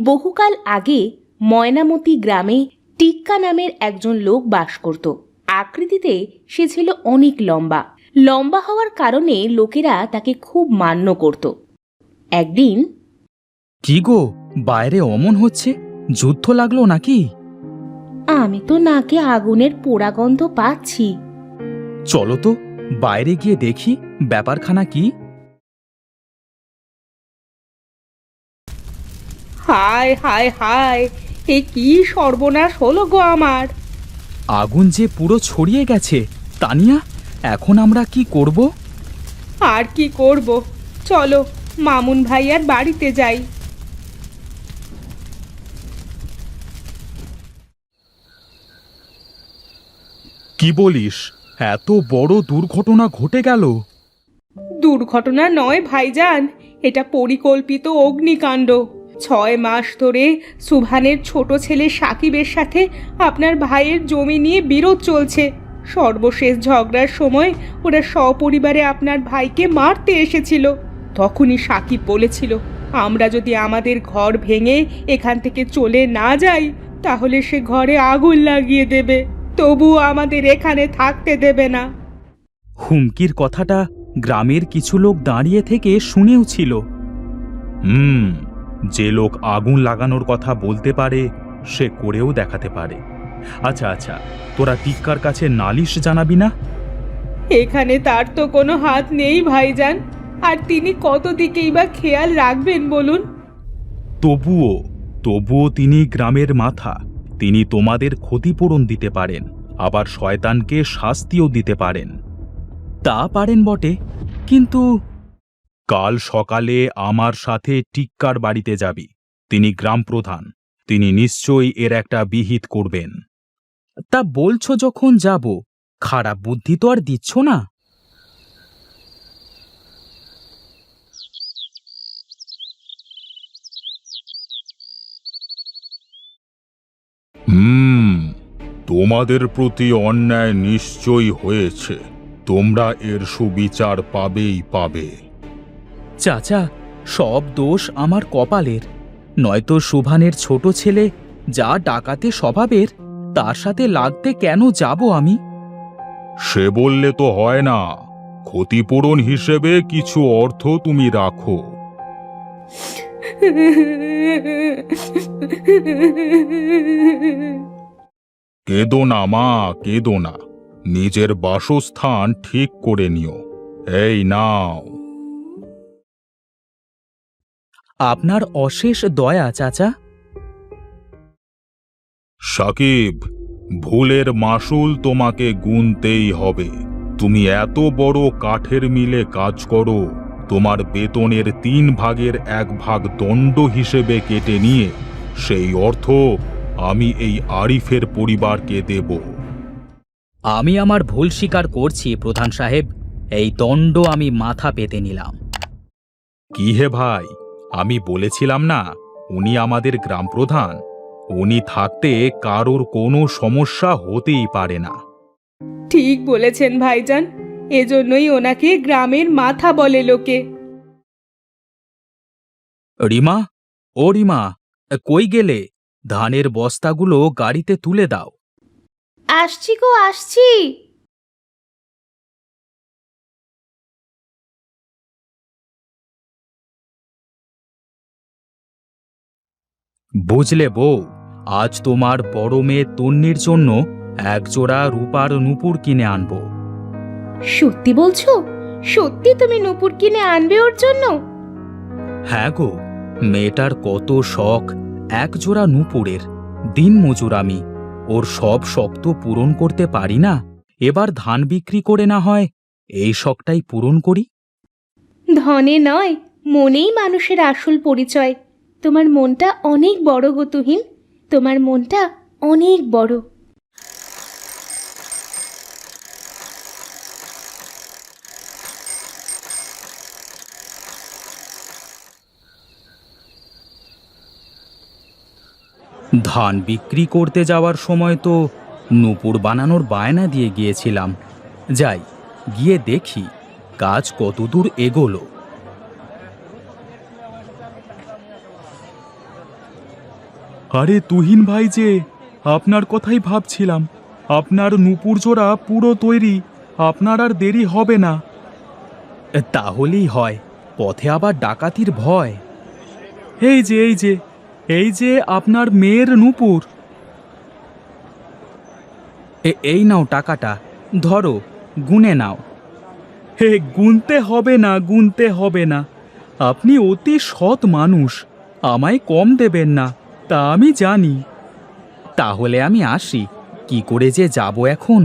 বহুকাল আগে ময়নামতি গ্রামে টিক্কা নামের একজন লোক বাস করত। আকৃতিতে সে ছিল অনেক লম্বা। লম্বা হওয়ার কারণে লোকেরা তাকে খুব মান্য করত। একদিন, কি গো, বাইরে অমন হচ্ছে, যুদ্ধ লাগলো নাকি? আমি তো নাকে আগুনের পোড়া গন্ধ পাচ্ছি। চলো তো বাইরে গিয়ে দেখি ব্যাপারখানা কি। হায় হায় হায়, এ কি সর্বনাশ হলো গো আমার! আগুন যে পুরো ছড়িয়ে গেছে। তানিয়া, এখন আমরা কি করব? আর কি করব, চলো মামুন ভাইয়ার বাড়িতে যাই। কি বলিস, এত বড় দুর্ঘটনা ঘটে গেল? দুর্ঘটনা নয় ভাইজান, এটা পরিকল্পিত অগ্নিকাণ্ড। 6 মাস ধরে সুভানের ছোট ছেলে সাকিবের সাথে আপনার ভাইয়ের জমি নিয়ে বিরোধ চলছে। সর্বশেষ ঝগড়ার সময় ওরা সপরিবারে আপনার ভাইকে মারতে এসেছিল। তখনই সাকিব বলেছিল, আমরা যদি আমাদের ঘর ভেঙে এখান থেকে চলে না যাই তাহলে সে ঘরে আগুন লাগিয়ে দেবে, তবুও আমাদের এখানে থাকতে দেবে না। হুমকির কথাটা গ্রামের কিছু লোক দাঁড়িয়ে থেকে শুনেও ছিল। যে লোক আগুন লাগানোর কথা বলতে পারে সে করেও দেখাতে পারে। আচ্ছা আচ্ছা, তোরা টিক্কার কাছে নালিশ জানাবি না? এখানে তার তো কোনো হাত নেই ভাইজান, আর তিনি কত দিকেই বা খেয়াল রাখবেন বলুন। তবুও তিনি গ্রামের মাথা। তিনি তোমাদের ক্ষতিপূরণ দিতে পারেন, আবার শয়তানকে শাস্তিও দিতে পারেন। তা পারেন বটে, কিন্তু কাল সকালে আমার সাথে টিক্কার বাড়িতে যাবি। তিনি গ্রাম প্রধান, তিনি নিশ্চয়ই এর একটা বিহিত করবেন। তা বলছো যখন যাব, খারাপ বুদ্ধি তো আর দিচ্ছ না? তোমাদের প্রতি অন্যায় নিশ্চয়ই হয়েছে, তোমরা এর সুবিচার পাবে। চাচা, সব দোষ আমার কপালের। নয়তো সুভানের ছোট ছেলে যা ডাকাতে স্বভাবের, তার সাথে লাগতে কেন যাব আমি? সে বললে তো হয় না, ক্ষতিপূরণ হিসেবে কিছু অর্থ তুমি রাখো। কেঁদো না মা, কেঁদো না, নিজের বাসস্থান ঠিক করে নিও। এই নাও। আপনার অশেষ দয়া চাচা। সাকিব, ভুলের মাসুল তোমাকে গুনতেই হবে। তুমি এত বড় কাঠের মিলে কাজ করো, তোমার বেতনের 3 ভাগের 1 ভাগ দণ্ড হিসেবে কেটে নিয়ে সেই অর্থ আমি এই আরিফের পরিবারকে দেব। আমি আমার ভুল স্বীকার করছি প্রধান সাহেব, এই দণ্ড আমি মাথা পেতে নিলাম। কি হে ভাই, আমি বলেছিলাম না উনি আমাদের গ্রাম প্রধান। উনি থাকতে কারোর কোনো সমস্যা হতেই পারে না। ঠিক বলেছেন ভাইজান, এজন্যই ওনাকে গ্রামের মাথা বলে লোকে। রিমা, ও রিমা, কই গেলে? ধানের বস্তাগুলো গাড়িতে তুলে দাও। আসছি গো, আসছি। বুঝলে বউ, আজ তোমার বড় মেয়ে তন্নির জন্য 1 জোড়া রূপার নূপুর কিনে আনবো। সত্যি বলছো? সত্যি তুমি নূপুর কিনে আনবে ওর জন্য? হ্যাঁ গো, মেয়েটার কত শখ 1 জোড়া নূপুরের। দিন মজুর আমি, ওর সব শখ তো পূরণ করতে পারি না। এবার ধান বিক্রি করে না হয় এই শখটাই পূরণ করি। ধনে নয়, মনেই মানুষের আসল পরিচয়। তোমার মনটা অনেক বড় গো তুহিন, তোমার মনটা অনেক বড়। ধান বিক্রি করতে যাওয়ার সময় তো নূপুর বানানোর বায়না দিয়ে গিয়েছিলাম। যাই, গিয়ে দেখি কাজ কতদূর এগোলো। আরে তুহিন ভাই যে, আপনার কথাই ভাবছিলাম। আপনার নূপুর জোড়া পুরো তৈরি, আপনার আর দেরি হবে না। তাহলেই হয়, পথে আবার ডাকাতির ভয়। এই যে এই যে এই যে আপনার মেয়ের নূপুর। এই নাও টাকাটা, ধরো, গুনে নাও। হে, গুনতে হবে না, গুনতে হবে না। আপনি অতি সৎ মানুষ, আমায় কম দেবেন না, তা আমি জানি। তাহলে আমি আসি, কি করে যে যাব এখন?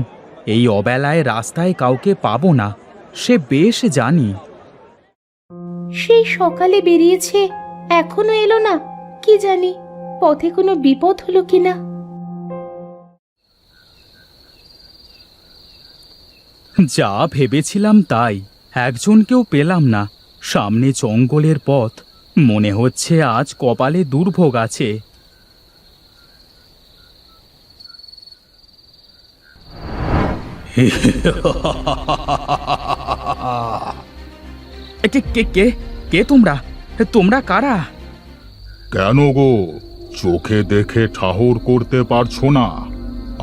এই অবেলায় রাস্তায় কাউকে পাবো না, সে বেশ জানি। সেই সকালে বেরিয়েছে, এখনো এলো না। কি জানি পথে কোনো বিপদ হলো কিনা। যা ভেবেছিলাম তাই, একজনকেও পেলাম না। সামনে জঙ্গলের পথ, মনে হচ্ছে আজ কপালে দুর্ভোগ আছে। কে কে কে কে তোমরা? তোমরা কারা? কেন গো, চোখে দেখে ঠাহর করতে পারছো না?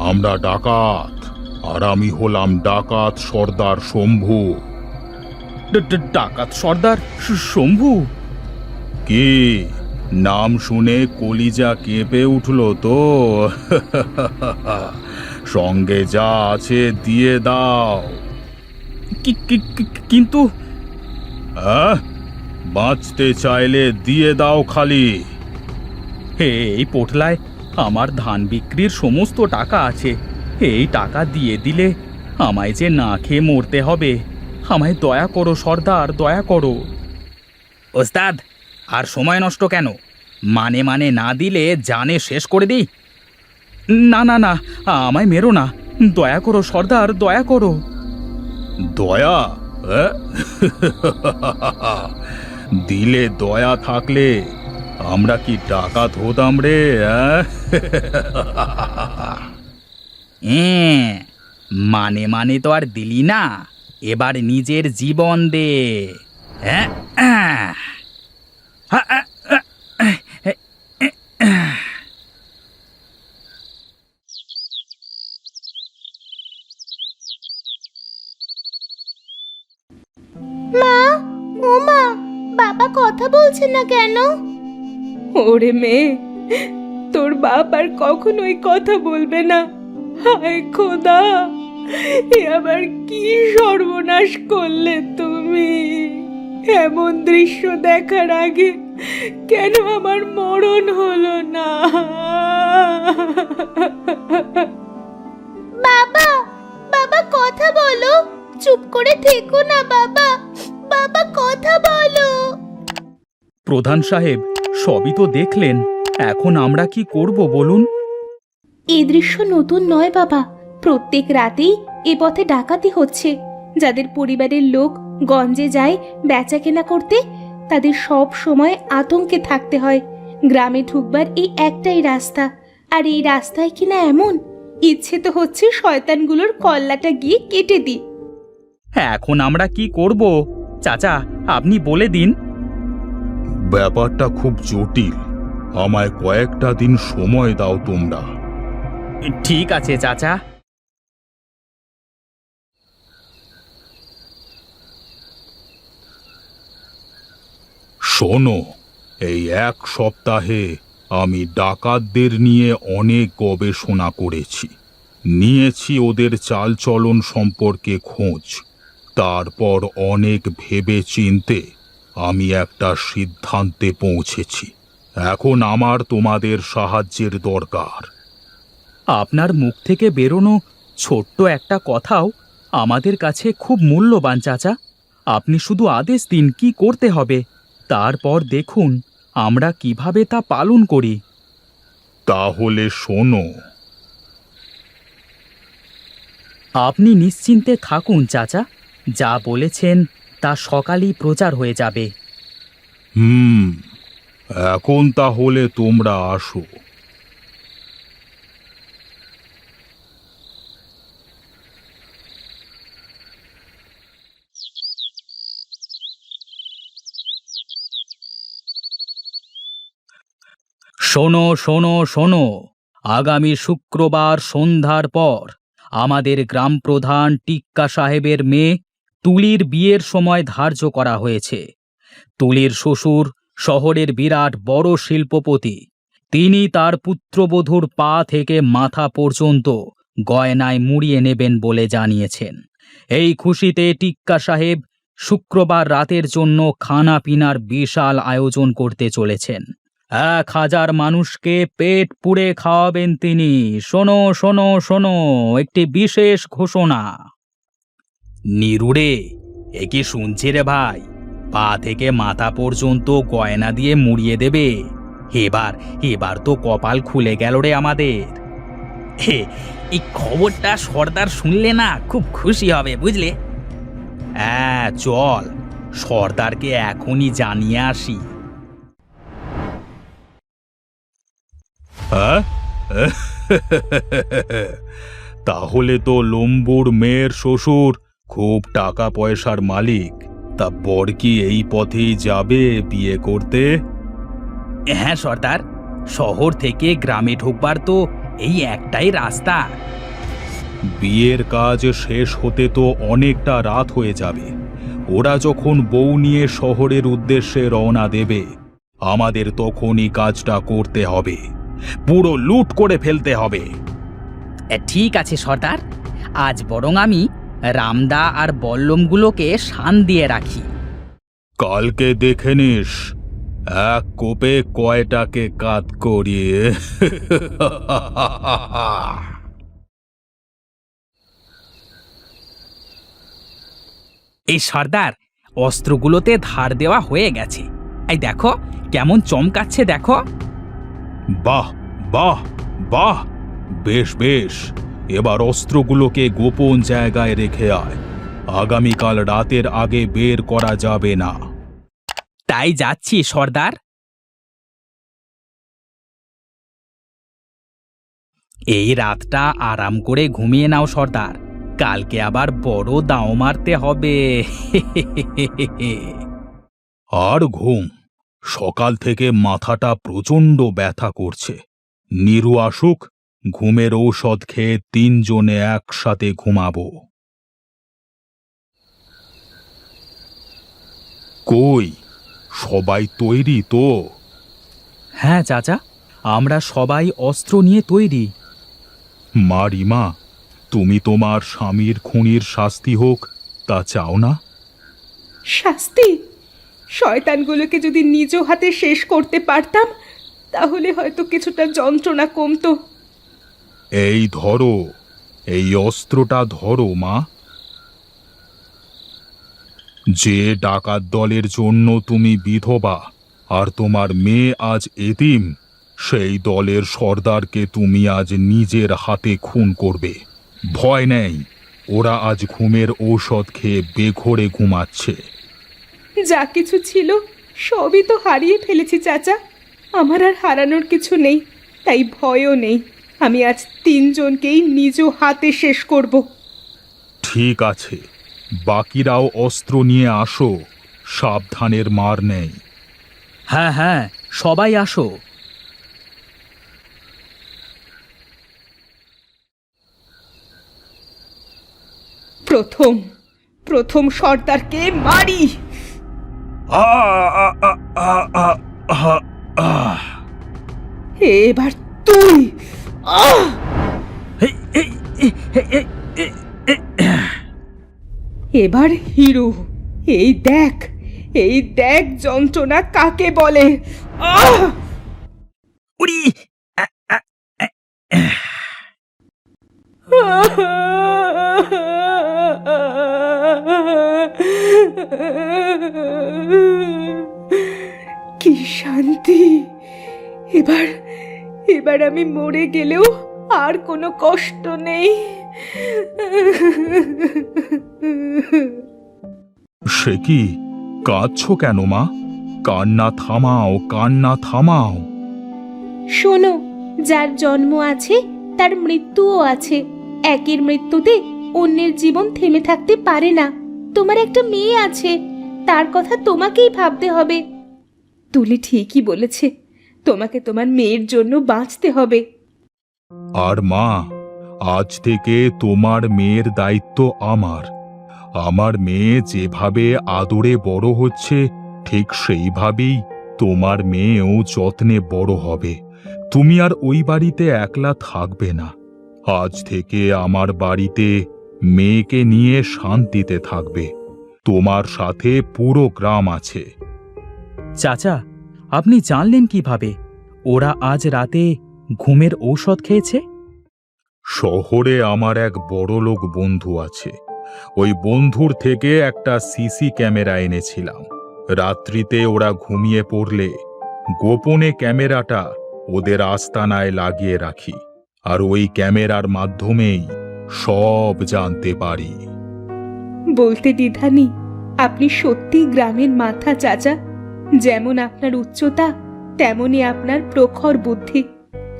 আমরা ডাকাত, আর আমি হলাম ডাকাত সর্দার শম্ভু। ডাকাত সর্দার শম্ভু? কি, নাম শুনে কলিজা কেঁপে উঠলো তো? সঙ্গে যা আছে দিয়ে দাও। কিন্তু আহ, বাঁচতে চাইলে দিয়ে দাও খালি। এই পোটলায় আমার ধান বিক্রির সমস্ত টাকা আছে। এই টাকা দিয়ে দিলে আমায় যে না খেয়ে মরতে হবে। আমায় দয়া করো সর্দার, দয়া করো। ওস্তাদ, আর সময় নষ্ট কেন? মানে মানে না দিলে জানে শেষ করে দিই। না না না, আমায় মেরো না, দয়া করো সর্দার, দয়া করো। দয়া? আহ? দিলে দয়া থাকলে আমরা কি ডাকাত হতাম রে? মানে মানে তো আর দিলি না, এবার নিজের জীবন দে। হ্যাঁ, মা, ও মা, বাবা কথা বলছে না কেন? ওরে মেয়ে, তোর বাপ আর কখনোই কথা বলবে না। হায় খোদা, এ আবার কি সর্বনাশ করলে তুমি! এমন দৃশ্য দেখার আগে কেন আমার মরণ হলো না? বাবা, বাবা কথা বলো, চুপ করে থেকো না বাবা, বাবা কথা বলো। প্রধান সাহেব, সবই তো দেখলেন, এখন আমরা কি করব বলুন? এই দৃশ্য নতুন নয় বাবা, প্রত্যেক রাতেই এ পথে ডাকাতি হচ্ছে। যাদের পরিবারের লোক গঞ্জে যায় বেচা কেনা করতে, তাদের সব সময় আতঙ্কে থাকতে হয়। গ্রামে ঢুকবার এই একটাই রাস্তা, আর এই রাস্তায় কিনা এমন, ইচ্ছে তো হচ্ছে শয়তানগুলোর কল্লাটা গিয়ে কেটে দিই। এখন আমরা কি করব? চাচা, আপনি বলে দিন। ব্যাপারটা খুব জটিল, আমায় কয়েকটা দিন সময় দাও তোমরা। ঠিক আছে চাচা। শোনো, এই এক সপ্তাহে আমি ডাকাতদের নিয়ে অনেক গবেষণা করেছি, নিয়েছি ওদের চালচলন সম্পর্কে খোঁজ। তারপর অনেক ভেবে চিন্তে আমি একটা সিদ্ধান্তে পৌঁছেছি। এখন আমার তোমাদের সাহায্যের দরকার। আপনার মুখ থেকে বেরোনো ছোট্ট একটা কথাও আমাদের কাছে খুব মূল্যবান চাচা। আপনি শুধু আদেশ দিন কি করতে হবে, তারপর দেখুন আমরা কিভাবে তা পালন করি। তাহলে শোনো। আপনি নিশ্চিন্তে থাকুন চাচা, যা বলেছেন তা সকালেই প্রচার হয়ে যাবে। এখন তাহলে তোমরা আসো। শোনো শোনো শোনো, আগামী শুক্রবার সন্ধ্যার পর আমাদের গ্রাম প্রধান টিক্কা সাহেবের মেয়ে তুলির বিয়ের সময় ধার্য করা হয়েছে। তুলির শ্বশুর শহরের বিরাট বড় শিল্পপতি। তিনি তার পুত্রবধূর পা থেকে মাথা পর্যন্ত গয়নায় মুড়িয়ে নেবেন বলে জানিয়েছেন। এই খুশিতে টিক্কা সাহেব শুক্রবার রাতের জন্য খানা পিনার বিশাল আয়োজন করতে চলেছেন। 1000 মানুষকে পেট পুড়ে খাওয়াবেন তিনি। শোনো শোনো শোনো, একটি বিশেষ ঘোষণা। নিরুড়ে, এ কি শুনছি রে ভাই? পা থেকে মাথা পর্যন্ত গয়না দিয়ে মুড়িয়ে দেবে। এবার এবার তো কপাল খুলে গেল রে আমাদের। এই খবরটা সর্দার শুনলে না খুব খুশি হবে, বুঝলে? হ্যাঁ চল, সর্দারকে এখনই জানিয়ে আসি। হ্যাঁ? তাহলে তো লম্বুর মেয়ের শ্বশুর খুব টাকা পয়সার মালিক। তা বর কি এই পথেই যাবে বিয়ে করতে? হ্যাঁ সর্দার, শহর থেকে গ্রামে ঢুকবার তো এই একটাই রাস্তা। বিয়ের কাজ শেষ হতে তো অনেকটা রাত হয়ে যাবে। ওরা যখন বউ নিয়ে শহরের উদ্দেশ্যে রওনা দেবে, আমাদের তখনই কাজটা করতে হবে। পুরো লুট করে ফেলতে হবে। ঠিক আছে সর্দার, আজ বরং আমি রামদা আর বল্লমগুলোকে শান দিয়ে রাখি। কালকে দেখে নিস এক কোপে কয়টাকে কাত করিয়ে। এই সর্দার, অস্ত্রগুলোতে ধার দেওয়া হয়ে গেছে। এই দেখো কেমন চমকাচ্ছে, দেখো। বাহ বাহ বাহ, বেশ বেশ। এবার অস্ত্রগুলোকে গোপন জায়গায় রেখে আয়। আগামীকাল রাতের আগে বের করা যাবে না। তাই যাচ্ছি সর্দার। এই রাতটা আরাম করে ঘুমিয়ে নাও সর্দার, কালকে আবার বড় দাও মারতে হবে। আর ঘুম, সকাল থেকে মাথাটা প্রচণ্ড ব্যথা করছে। নিরু আসুক, ঘুমের ঔষধ খেয়ে 3 জনে একসাথে ঘুমাবো। কই, সবাই তৈরি তো? হ্যাঁ চাচা, আমরা সবাই অস্ত্র নিয়ে তৈরি। মা রিমা, তুমি তোমার স্বামীর খুনির শাস্তি হোক তা চাও না? শাস্তি? শয়তানগুলোকে যদি নিজ হাতে শেষ করতে পারতাম তাহলে হয়তো কিছুটা যন্ত্রণা কমতো। এই ধরো, এই অস্ত্রটা ধরো মা। যে ডাকাত দলের জন্য তুমি বিধবা আর তোমার মেয়ে আজ এতিম, সেই দলের সর্দারকে তুমি আজ নিজের হাতে খুন করবে। ভয় নেই, ওরা আজ ঘুমের ঔষধ খেয়ে বেঘোরে ঘুমাচ্ছে। যা কিছু ছিল সবই তো হারিয়ে ফেলেছি চাচা। আমার আর হারানোর কিছু নেই, তাই ভয়ও নেই। আমি আজ 3 জনকেই নিজ হাতে শেষ করব। ঠিক আছে, বাকিরাও অস্ত্র নিয়ে আসো, সাবধানের মার নেই। হ্যাঁ হ্যাঁ, সবাই আসো। প্রথম সর্দারকে মারি। এবার তুই। এবার হিরু, এই দেখ যন্ত্রণা কাকে বলে। উড়ি! কি শান্তি! এবার আমি মরে গেলেও আর কোনো কষ্ট নেই। সে কি, কাঁদছো কেন মা? কান্না থামাও, কান্না থামাও। শোনো, যার জন্ম আছে তার মৃত্যুও আছে। একের মৃত্যুতে অন্যের জীবন থেমে থাকতে পারে না। তোমার একটা মেয়ে আছে, তার কথা তোমাকেই ভাবতে হবে। তুলি ঠিকই বলেছে, তোমাকে তোমার মেয়ের জন্য বাঁচতে হবে। আর মা, আজ থেকে তোমার মেয়ের দায়িত্ব আমার। আমার মেয়ে যেভাবে আদরে বড় হচ্ছে, ঠিক সেইভাবেই তোমার মেয়েও যত্নে বড় হবে। তুমি আর ওই বাড়িতে একলা থাকবে না। আজ থেকে আমার বাড়িতে মেয়েকে নিয়ে শান্তিতে থাকবে। তোমার সাথে পুরো গ্রাম আছে। চাচা, আপনি জানলেন কিভাবে ওরা আজ রাতে ঘুমের ঔষধ খেয়েছে? শহরে আমার এক বড়লোক বন্ধু আছে। ওই বন্ধুর থেকে একটা সিসি ক্যামেরা এনেছিলাম। রাত্রিতে ওরা ঘুমিয়ে পড়লে গোপনে ক্যামেরাটা ওদের আস্তানায় লাগিয়ে রাখি, আর ওই ক্যামেরার মাধ্যমেই সব জানতে পারি। বলতে দ্বিধা নেই, আপনি সত্যি গ্রামের মাথা চাচা। যেমন আপনার উচ্চতা, তেমনই আপনার প্রখর বুদ্ধি।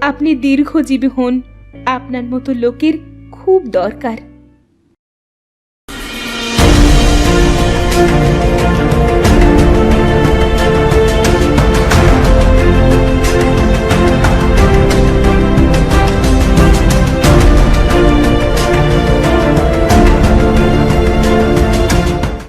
আপনি দীর্ঘজীবী হন। আপনার মতো লোকের খুব দরকার।